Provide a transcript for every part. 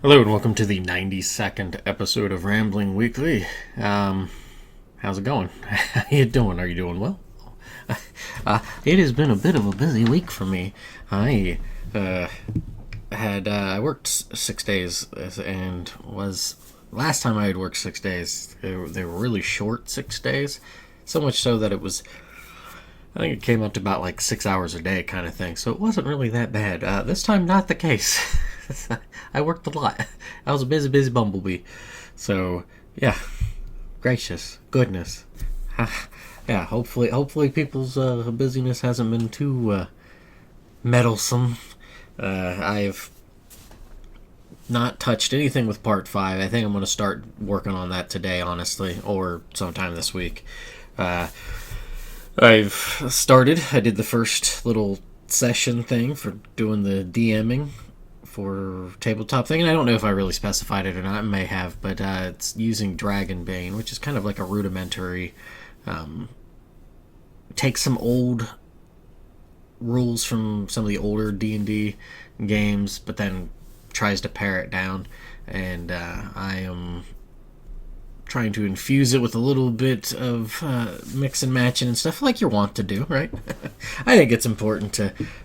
Hello and welcome to the 92nd episode of Rambling Weekly. How's it going? How you doing? Are you doing well? It has been a bit of a busy week for me. I worked 6 days, and was last time I had worked 6 days. They were really short 6 days, so much so that I think it came up to about like 6 hours a day kind of thing. So it wasn't really that bad. This time, not the case. I worked a lot. I was a busy bumblebee. So yeah, gracious goodness. Yeah, hopefully people's busyness hasn't been too meddlesome. I've not touched anything with part 5. I think I'm going to start working on that today, honestly, or sometime this week. I've started. I did the first little session thing for doing the DMing for tabletop thing, and I don't know if I really specified it or not. I may have, but it's using Dragonbane, which is kind of like a rudimentary. Takes some old rules from some of the older D&D games, but then tries to pare it down. And I am trying to infuse it with a little bit of mix and matching and stuff like you want to do, right? I think it's important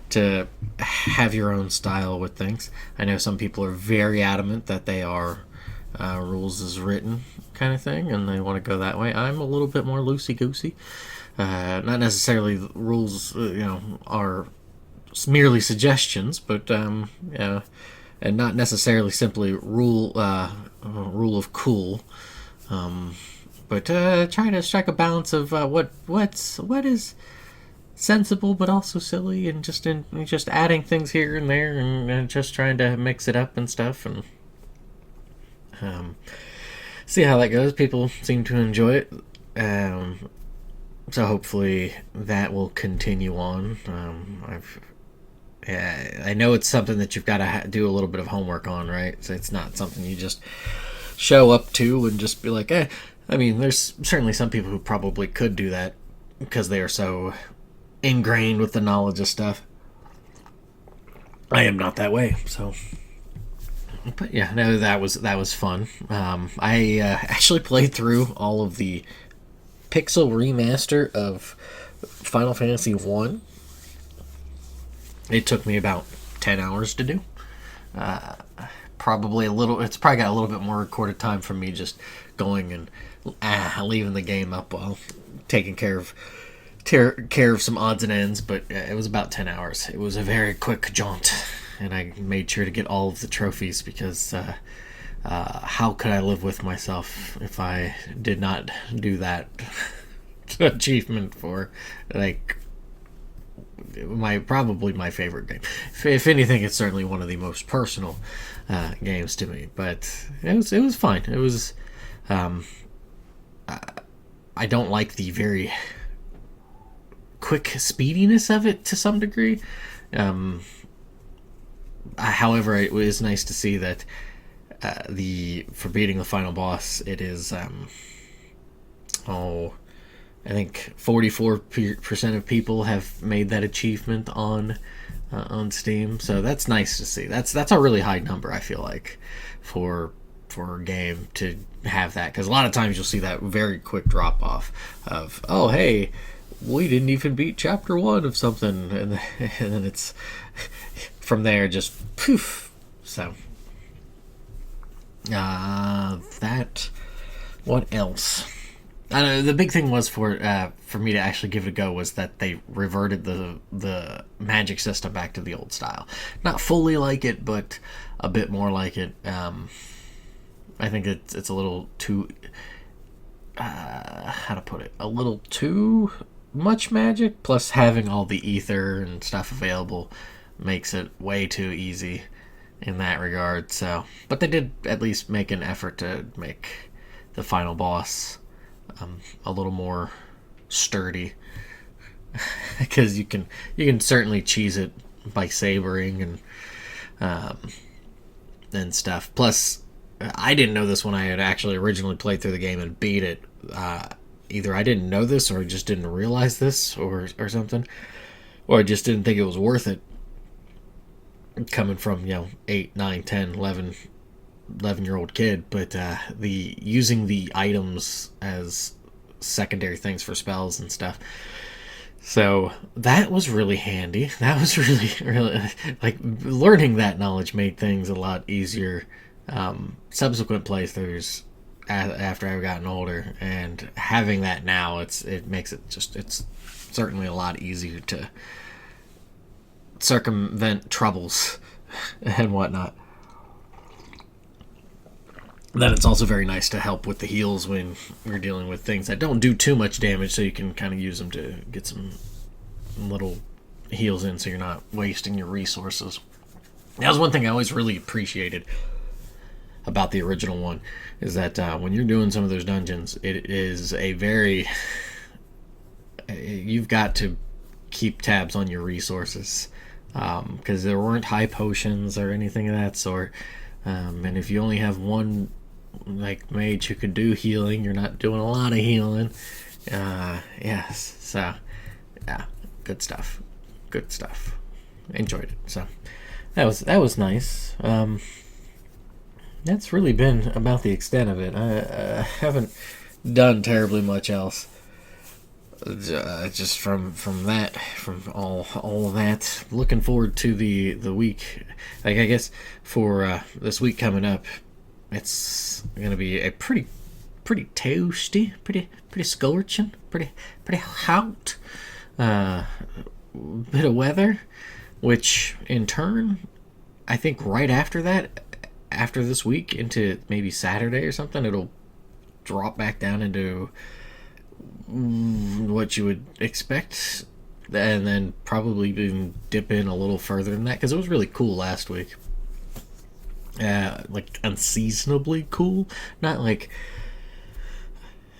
to have your own style with things. I know some people are very adamant that they are rules as written kind of thing, and they want to go that way. I'm a little bit more loosey-goosey. Not necessarily rules, are merely suggestions, but yeah, and not necessarily simply rule of cool. But trying to strike a balance of what is sensible but also silly, and just adding things here and there, and just trying to mix it up and stuff, and see how that goes. People seem to enjoy it, so hopefully that will continue on. I know it's something that you've got to do a little bit of homework on, right? So it's not something you just show up to and just be like, eh. I mean, there's certainly some people who probably could do that because they are so ingrained with the knowledge of stuff. I am not that way, so. But yeah, no, that was fun. I actually played through all of the pixel remaster of Final Fantasy 1. It took me about 10 hours to do. It's probably got a little bit more recorded time from me just going and leaving the game up while taking care of some odds and ends, but it was about 10 hours. It was a very quick jaunt, and I made sure to get all of the trophies because how could I live with myself if I did not do that achievement for, like, probably my favorite game. If anything, it's certainly one of the most personal games to me. But it was fine. It was. I don't like the very quick speediness of it to some degree. However, it was nice to see that for beating the final boss, it is I think 44% of people have made that achievement on Steam, so that's nice to see. That's a really high number, I feel like, for a game to have that, because a lot of times you'll see that very quick drop off of, oh hey, we didn't even beat chapter 1 of something, and then it's from there just poof. So that, what else? The big thing was for me to actually give it a go was that they reverted the magic system back to the old style. Not fully like it, but a bit more like it. I think it's a little too how to put it, a little too much magic. Plus, having all the ether and stuff available makes it way too easy in that regard. So, but they did at least make an effort to make the final boss a little more sturdy, because you can certainly cheese it by sabering and stuff. Plus, I didn't know this when I had actually originally played through the game and beat it. Either I didn't know this, or I just didn't realize this, or something, or I just didn't think it was worth it. Coming from 8, 9, 10, 11 11-year-old kid, but the using the items as secondary things for spells and stuff. So that was really handy. That was really like learning that knowledge made things a lot easier. Subsequent playthroughs after I've gotten older, and having that now, it makes it's certainly a lot easier to circumvent troubles and whatnot. Then it's also very nice to help with the heals when you're dealing with things that don't do too much damage, so you can kind of use them to get some little heals in, so you're not wasting your resources. That was one thing I always really appreciated about the original one, is that when you're doing some of those dungeons, it is a very you've got to keep tabs on your resources, because there weren't high potions or anything of that sort, and if you only have one like mage who could do healing, you're not doing a lot of healing. Yes, so yeah, good stuff. Enjoyed it. So that was nice. That's really been about the extent of it. I haven't done terribly much else. Just from all of that. Looking forward to the week. Like, I guess for this week coming up, it's gonna be a pretty toasty, pretty scorching, pretty hot bit of weather. Which in turn, I think right after that, after this week into maybe Saturday or something, it'll drop back down into what you would expect, and then probably even dip in a little further than that, because it was really cool last week. Like unseasonably cool, not like,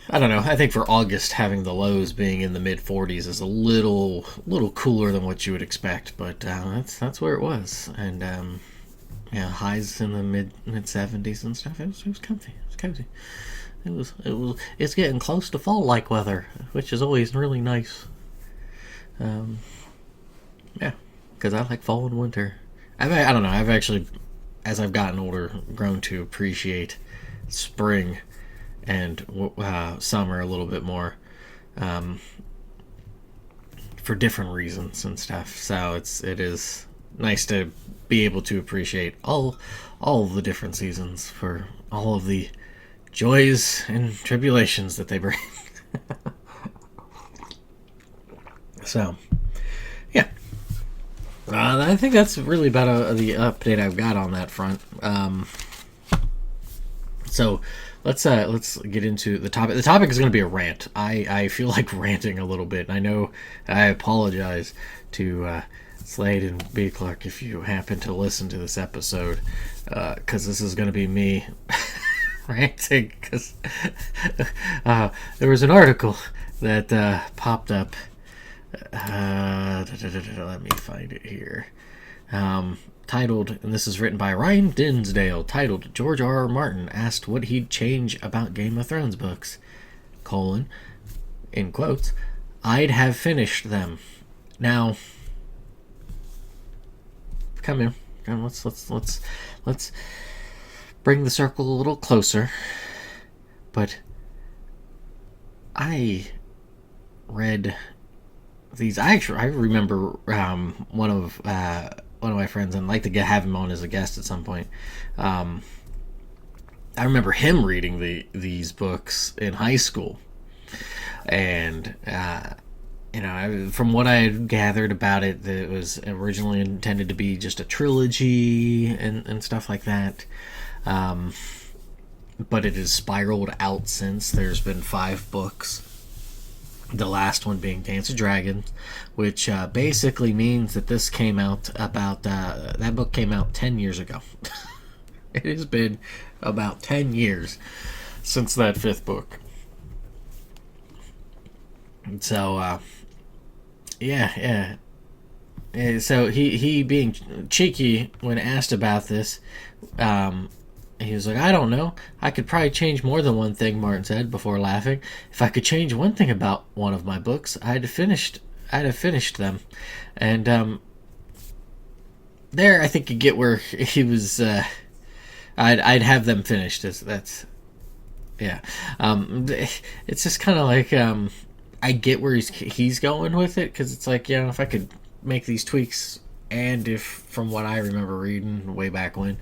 I don't know. I think for August, having the lows being in the mid 40s is a little cooler than what you would expect, but that's where it was, and highs in the mid 70s and stuff. It was comfy. It was cozy. It's getting close to fall like weather, which is always really nice. Because I like fall and winter. I don't know. I've actually, as I've gotten older, grown to appreciate spring and summer a little bit more, for different reasons and stuff. So it is nice to be able to appreciate all of the different seasons for all of the joys and tribulations that they bring. So, yeah. I think that's really about the update I've got on that front. So let's get into the topic. The topic is going to be a rant. I feel like ranting a little bit. I know I apologize to Slade and B. Clark if you happen to listen to this episode, because this is going to be me ranting, because there was an article that popped up. Let me find it here. Titled, and this is written by Ryan Dinsdale, titled, George R.R. Martin asked what he'd change about Game of Thrones books, in quotes, I'd have finished them. Now, come here. Let's bring the circle a little closer. But I read these. I remember one of my friends, and I'd like to have him on as a guest at some point. I remember him reading these books in high school, and from what I had gathered about it, it was originally intended to be just a trilogy and stuff like that. But it has spiraled out since. There's been 5 books. The last one being Dance of Dragons, which basically means that this came out that book came out 10 years ago. It has been about 10 years since that 5th book. And so, yeah. So he being cheeky when asked about this, he was like, I don't know. I could probably change more than one thing, Martin said before laughing. If I could change one thing about one of my books, I'd have finished them. And there, I think you get where he was I'd have them finished. That's yeah. It's just kind of like I get where he's going with it, because it's like, if I could make these tweaks, and if, from what I remember reading way back when,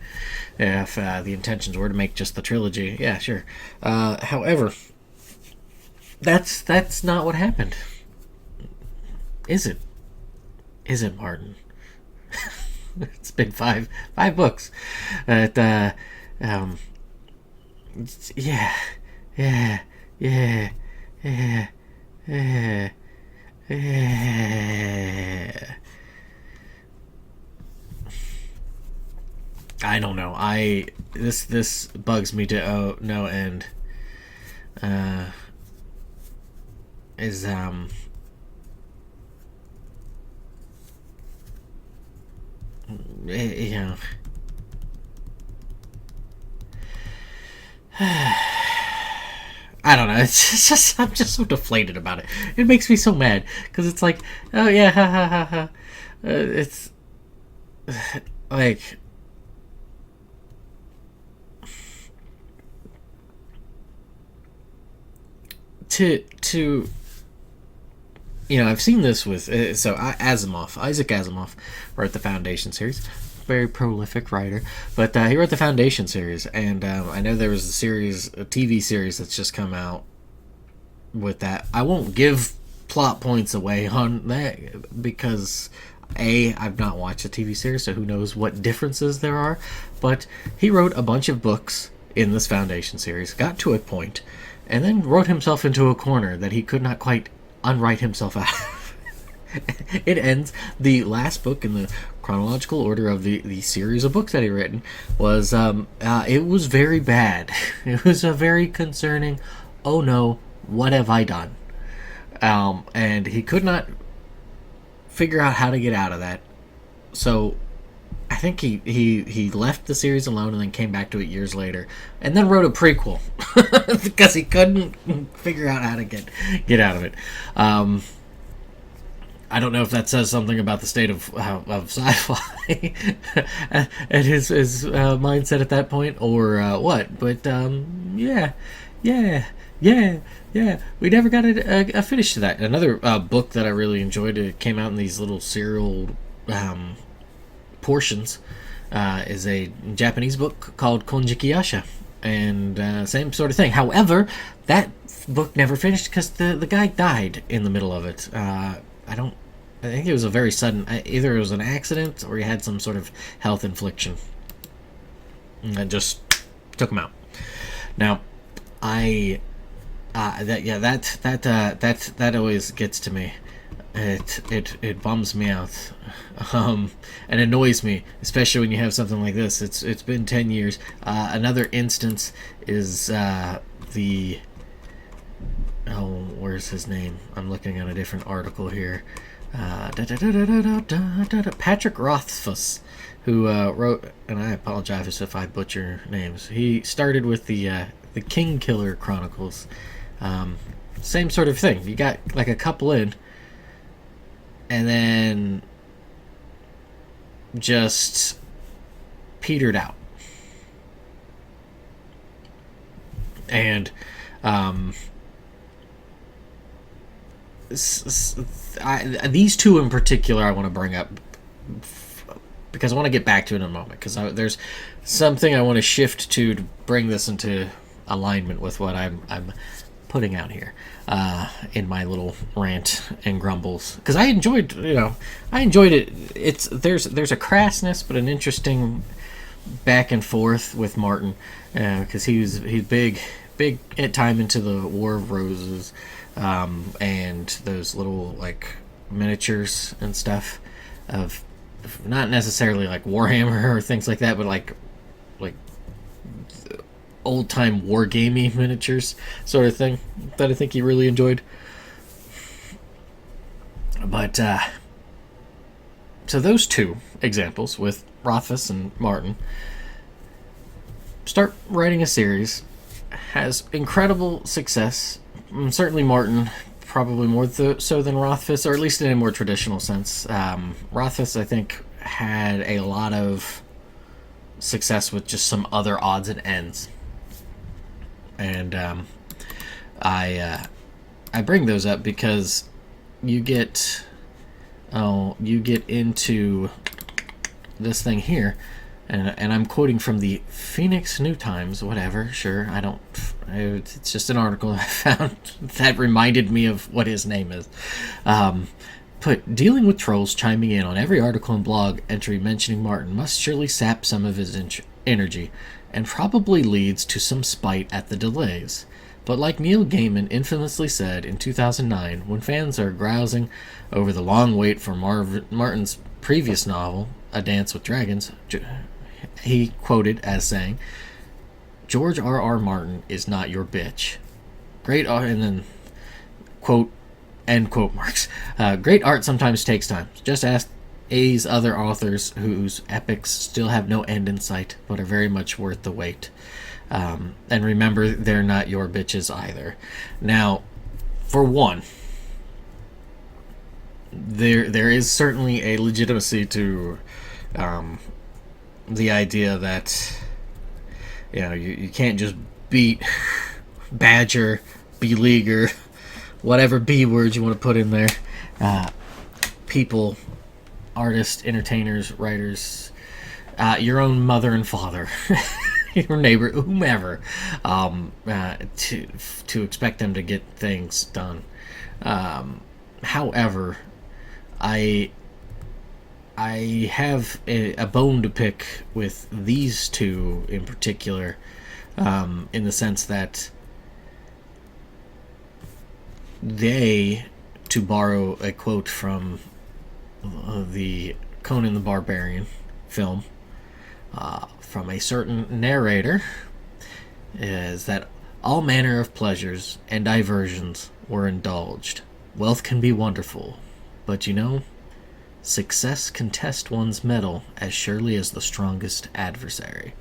if the intentions were to make just the trilogy, yeah, sure. However, that's not what happened, is it? Is it, Martin? It's been five books. Um, yeah, yeah, yeah, yeah, yeah, yeah. I don't know. This bugs me to no end. Uh, is you know. I don't know. It's just, I'm just so deflated about it. It makes me so mad, because it's like, oh yeah, ha ha ha ha. It's like, to I've seen this with Isaac Asimov wrote the Foundation series, very prolific writer, but he wrote the Foundation series, and I know there was a TV series that's just come out with that. I won't give plot points away on that, because I've not watched the TV series, so who knows what differences there are, but he wrote a bunch of books in this Foundation series, got to a point, and then wrote himself into a corner that he could not quite unwrite himself out of. It ends, the last book in the chronological order of the series of books that he written was, it was very bad. It was a very concerning, oh no, what have I done? And he could not figure out how to get out of that. So I think he left the series alone, and then came back to it years later, and then wrote a prequel because he couldn't figure out how to get out of it. I don't know if that says something about the state of sci-fi and his mindset at that point, or what. But yeah. We never got a finish to that. Another book that I really enjoyed, it came out in these little serial portions, is a Japanese book called Konjiki-yasha, and same sort of thing. However, that book never finished because the guy died in the middle of it. I think it was a very sudden, either it was an accident or he had some sort of health infliction, and just took him out. Now, that always gets to me. It bums me out, and annoys me, especially when you have something like this. It's been 10 years. Another instance is where's his name? I'm looking at a different article here. Patrick Rothfuss, who wrote, and I apologize if I butcher names. He started with the King Killer Chronicles. Same sort of thing. You got like a couple in, and then just petered out. And these two in particular I want to bring up, because I want to get back to it in a moment, because there's something I want to shift to bring this into alignment with what I'm putting out here in my little rant and grumbles, because I enjoyed it. There's a crassness, but an interesting back and forth with Martin, because he's big at time into the War of Roses, and those little like miniatures and stuff of not necessarily like Warhammer or things like that, but like old time wargamey miniatures sort of thing that I think he really enjoyed. But so those two examples with Rothfuss and Martin start writing a series, has incredible success. Certainly Martin, probably more so than Rothfuss, or at least in a more traditional sense. Rothfuss, I think, had a lot of success with just some other odds and ends. And I bring those up because you get into this thing here, and I'm quoting from the Phoenix New Times, whatever. Sure, it's just an article I found that reminded me of what his name is. Dealing with trolls chiming in on every article and blog entry mentioning Martin must surely sap some of his energy, and probably leads to some spite at the delays. But like Neil Gaiman infamously said in 2009, when fans are grousing over the long wait for Martin's previous novel, A Dance with Dragons, he quoted as saying, "George R.R. Martin is not your bitch. Great art," and then quote, end quote marks. Great art sometimes takes time. Just ask A's other authors whose epics still have no end in sight, but are very much worth the wait. And remember, they're not your bitches either. Now, for one, there is certainly a legitimacy to the idea that you can't just beat, badger, beleaguer, whatever B words you want to put in there, people, artists, entertainers, writers, your own mother and father, your neighbor, whomever, to expect them to get things done. However, I have a bone to pick with these two in particular, in the sense that they, to borrow a quote from the Conan the Barbarian film, from a certain narrator, is that all manner of pleasures and diversions were indulged. Wealth can be wonderful, but success can test one's mettle as surely as the strongest adversary.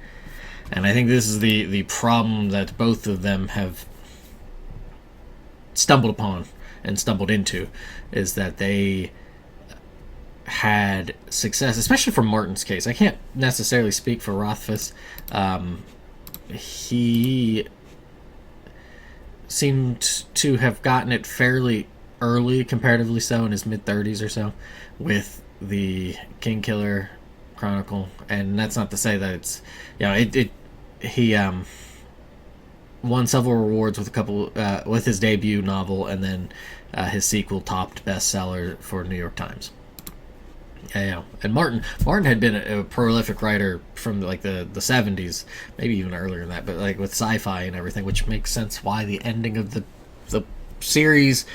And I think this is the problem that both of them have stumbled upon and stumbled into, is that they had success, especially for Martin's case. I can't necessarily speak for Rothfuss. He seemed to have gotten it fairly early, comparatively so, in his mid-30s or so, with the Kingkiller Chronicle. And that's not to say that it's, he won several rewards with a couple, with his debut novel, and then his sequel topped bestseller for New York Times. And Martin had been a prolific writer from like the 70s, maybe even earlier than that, but like with sci-fi and everything, which makes sense why the ending of the series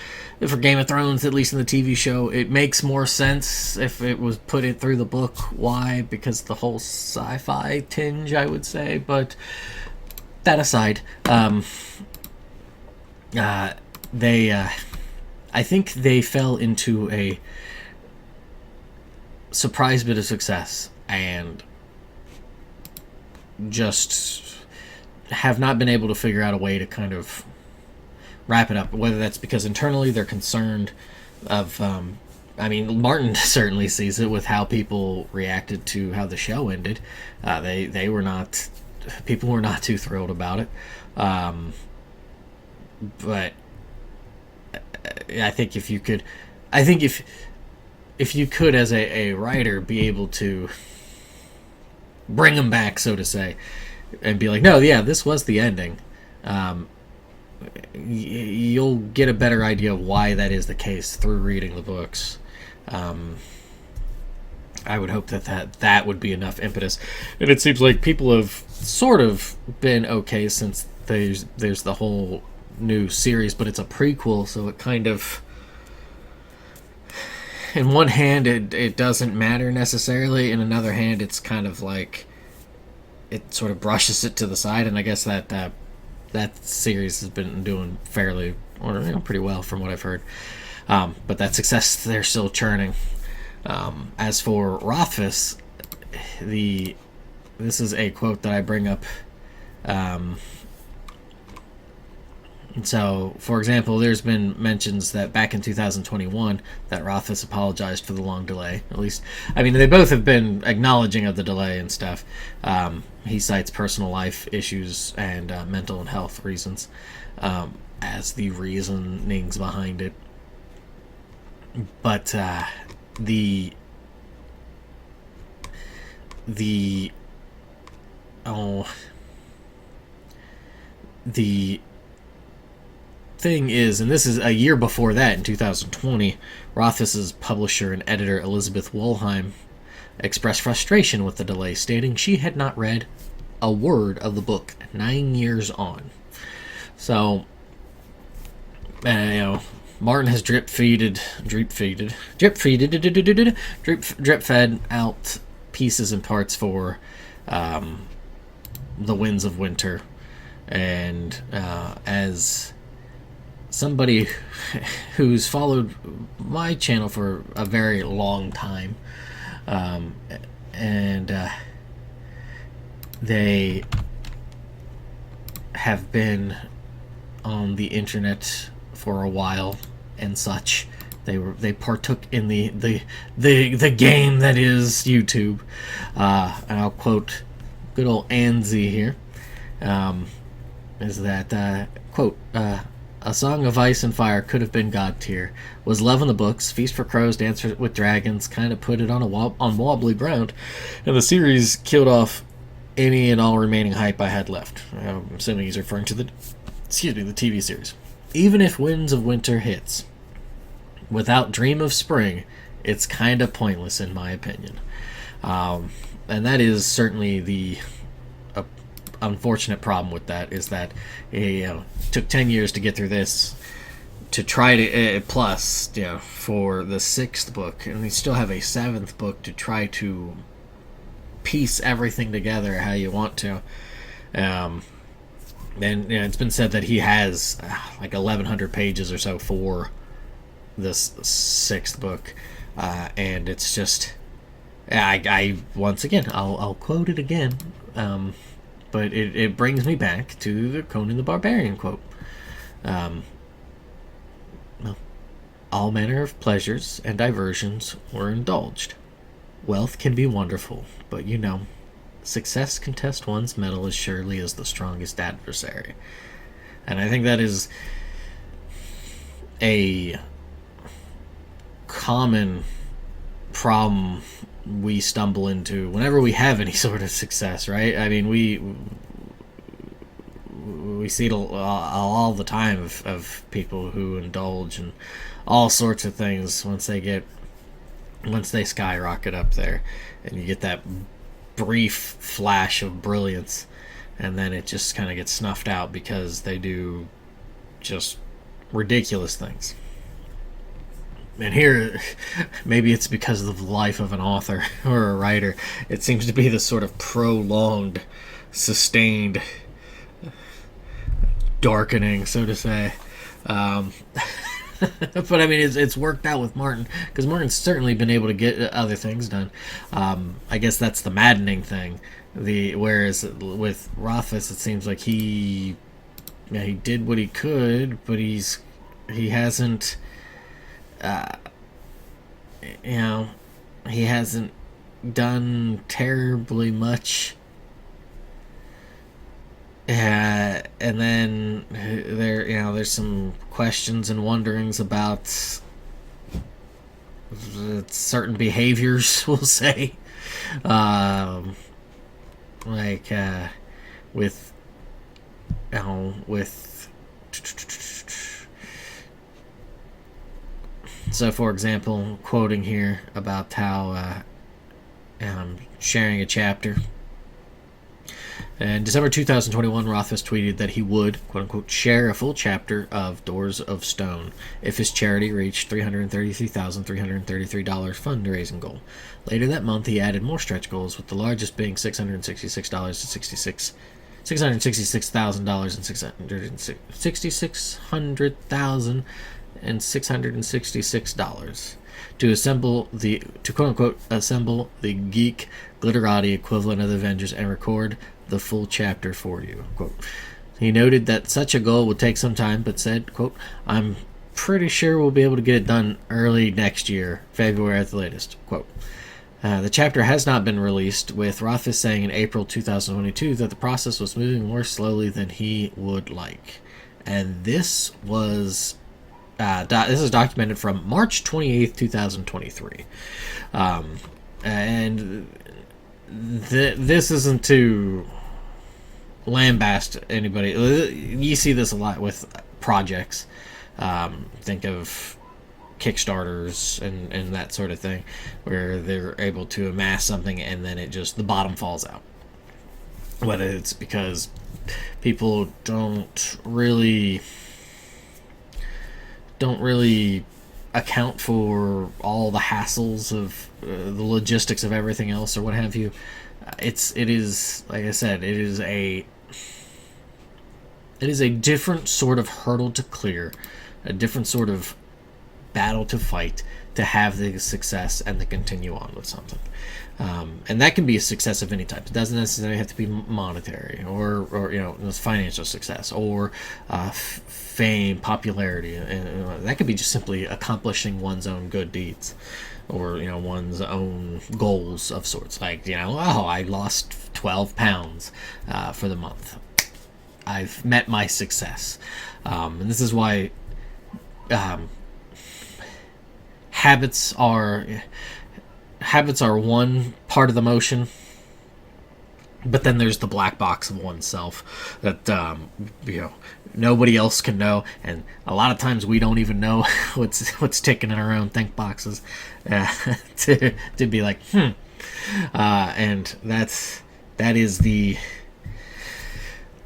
for Game of Thrones, at least in the TV show, it makes more sense if it was put it through the book. Why? Because the whole sci-fi tinge, I would say. But that aside, I think they fell into a surprise bit of success and just have not been able to figure out a way to kind of wrap it up, whether that's because internally they're concerned of Martin certainly sees it with how people reacted to how the show ended. They were not, people were not too thrilled about it, but I think if you could as a writer be able to bring them back, so to say, and be like, no, yeah, this was the ending, you'll get a better idea of why that is the case through reading the books. I would hope that would be enough impetus. And it seems like people have sort of been okay since there's the whole new series, but it's a prequel, so it kind of, in one hand, it doesn't matter necessarily. In another hand, it's kind of like it sort of brushes it to the side. And I guess that series has been doing fairly, or pretty well from what I've heard. But that success, they're still churning. As for Rothfuss, this is a quote that I bring up. And so, for example, there's been mentions that back in 2021 that Rothfuss apologized for the long delay. At least, I mean, they both have been acknowledging of the delay and stuff. He cites personal life issues and mental and health reasons as the reasonings behind it. But the oh the thing is, and this is a year before that, in 2020, Rothfuss's publisher and editor Elizabeth Wollheim expressed frustration with the delay, stating she had not read a word of the book 9 years on. So, Martin has drip fed out pieces and parts for The Winds of Winter, and as somebody who's followed my channel for a very long time, and they have been on the internet for a while and such. They partook in the game that is YouTube. And I'll quote good old Anzi here. Is that quote, a Song of Ice and Fire could have been God tier. Was Love in the Books, Feast for Crows, Dance with Dragons kind of put it on on wobbly ground, and the series killed off any and all remaining hype I had left. I'm assuming he's referring to the TV series. Even if Winds of Winter hits, without Dream of Spring, it's kind of pointless in my opinion. And that is certainly the unfortunate problem with that, is that it took 10 years to get through this, to try to plus for the 6th book, and we still have a 7th book to try to piece everything together how you want to. And it's been said that he has like 1,100 pages or so for this 6th book, and it's just I once again I'll quote it again, but it brings me back to the Conan the Barbarian quote. All manner of pleasures and diversions were indulged. Wealth can be wonderful, but success can test one's mettle as surely as the strongest adversary. And I think that is a common problem we stumble into whenever we have any sort of success, right? I mean, we see it all the time of people who indulge in all sorts of things once they skyrocket up there, and you get that brief flash of brilliance, and then it just kind of gets snuffed out because they do just ridiculous things. And here, maybe it's because of the life of an author or a writer, it seems to be this sort of prolonged, sustained darkening, so to say. But I mean, it's worked out with Martin, because Martin's certainly been able to get other things done. I guess that's the maddening thing. Whereas with Rothfuss, it seems like he did what he could, but he hasn't. He hasn't done terribly much. And then there's some questions and wonderings about certain behaviors, we'll say, with so, for example, quoting here about how sharing a chapter. In December 2021, Rothfuss tweeted that he would, quote-unquote, share a full chapter of Doors of Stone if his charity reached $333,333 fundraising goal. Later that month, he added more stretch goals, with the largest being $666,000 and $666,666 to quote-unquote assemble the geek glitterati equivalent of the Avengers and record the full chapter for you. Quote. He noted that such a goal would take some time, but said, quote, "I'm pretty sure we'll be able to get it done early next year, February at the latest," quote. The chapter has not been released, with Rothfuss saying in April 2022 that the process was moving more slowly than he would like. And this was this is documented from March 28th, 2023. And this isn't to lambast anybody. You see this a lot with projects. Think of Kickstarters and that sort of thing, where they're able to amass something and then the bottom falls out. Whether it's because people don't really account for all the hassles of the logistics of everything else or what have you. It is, like I said, it is a different sort of hurdle to clear, a different sort of battle to fight to have the success and to continue on with something. And that can be a success of any type. It doesn't necessarily have to be monetary or financial success or fame, popularity. And that could be just simply accomplishing one's own good deeds or one's own goals of sorts. Like I lost 12 pounds for the month. I've met my success, and this is why habits are one part of the motion, but then there's the black box of oneself that nobody else can know, and a lot of times we don't even know what's ticking in our own think boxes to be like and that is the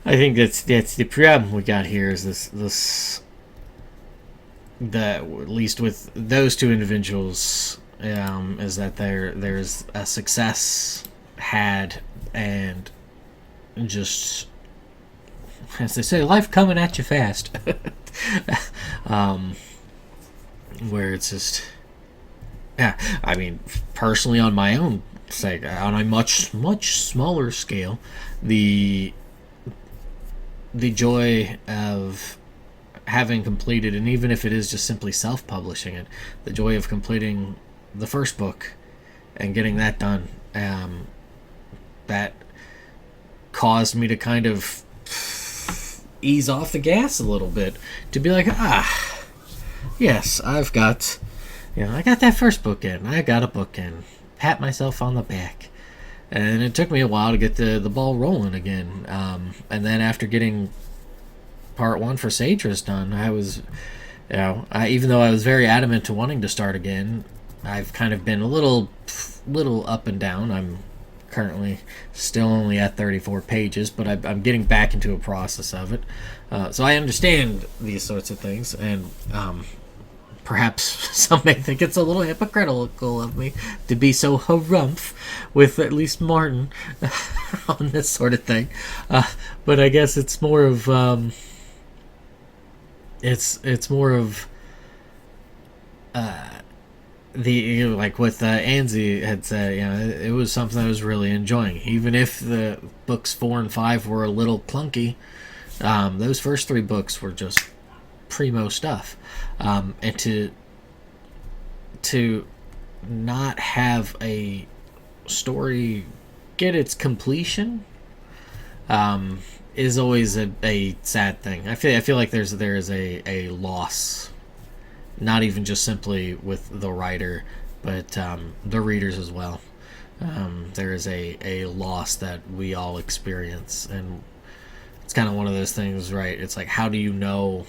I think that's the problem we got here is this that at least with those two individuals is that there's a success had and just, as they say, life coming at you fast. Where it's just, yeah, I mean, personally on my own sake, on a much smaller scale, the joy of having completed, and even if it is just simply self-publishing it, the joy of completing the first book and getting that done, that caused me to kind of ease off the gas a little bit, to be like, yes, I've got, I got that first book in, I got a book in, pat myself on the back. And it took me a while to get the ball rolling again. And then after getting part 1 for Sageras done, I was, even though I was very adamant to wanting to start again, I've kind of been a little up and down. I'm currently still only at 34 pages, but I'm getting back into a process of it. So I understand these sorts of things, and perhaps some may think it's a little hypocritical of me to be so harumph with at least Martin on this sort of thing. But I guess it's more of it's more of the like with Anzi had said, it was something I was really enjoying, even if the books 4 and 5 were a little clunky. Those first 3 books were just primo stuff, and to not have a story get its completion is always a sad thing. I feel like there is a loss, not even just simply with the writer, but the readers as well. There is a loss that we all experience, and it's kind of one of those things, right? It's like, how do you know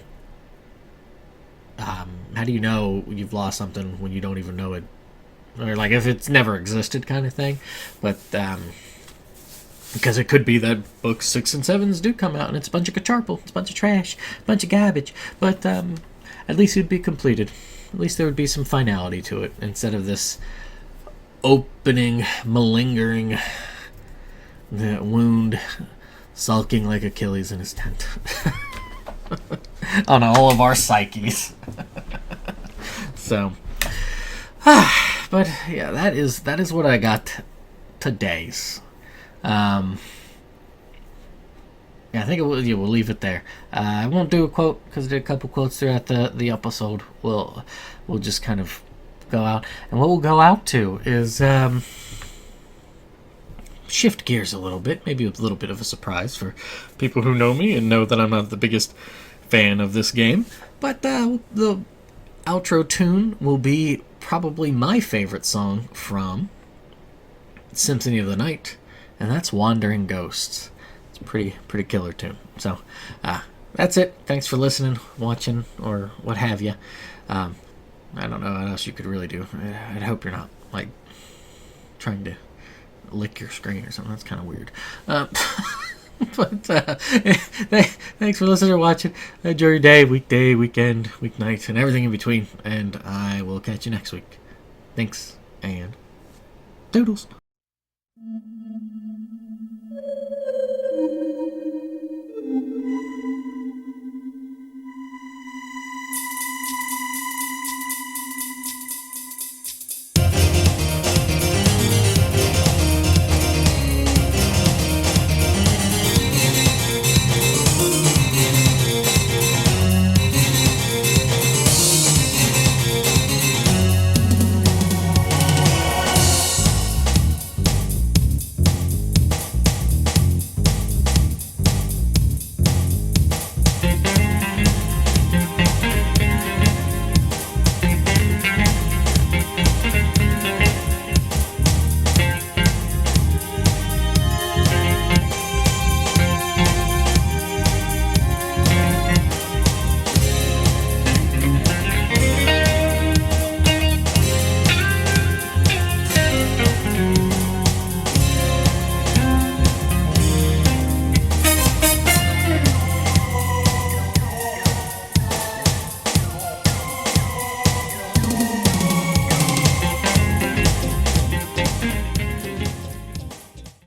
you've lost something when you don't even know it, or like if it's never existed, kind of thing. But because it could be that books 6 and 7s do come out and it's a bunch of kacharpel, it's a bunch of trash, a bunch of garbage, but at least it'd be completed. At least there would be some finality to it, instead of this opening, malingering wound, sulking like Achilles in his tent. On all of our psyches. So, but yeah, that is what I got today's. yeah, I think we'll leave it there. I won't do a quote because I did a couple quotes throughout the episode. We'll just kind of go out, and what we'll go out to is shift gears a little bit, maybe a little bit of a surprise for people who know me and know that I'm not the biggest fan of this game. But the outro tune will be probably my favorite song from Symphony of the Night, and that's Wandering Ghosts. It's a pretty killer tune. So that's it. Thanks for listening, watching, or what have you. I don't know what else you could really do. I hope you're not like trying to lick your screen or something. That's kind of weird. But thanks for listening or watching. Enjoy your day, weekday, weekend, weeknight, and everything in between. And I will catch you next week. Thanks, and doodles.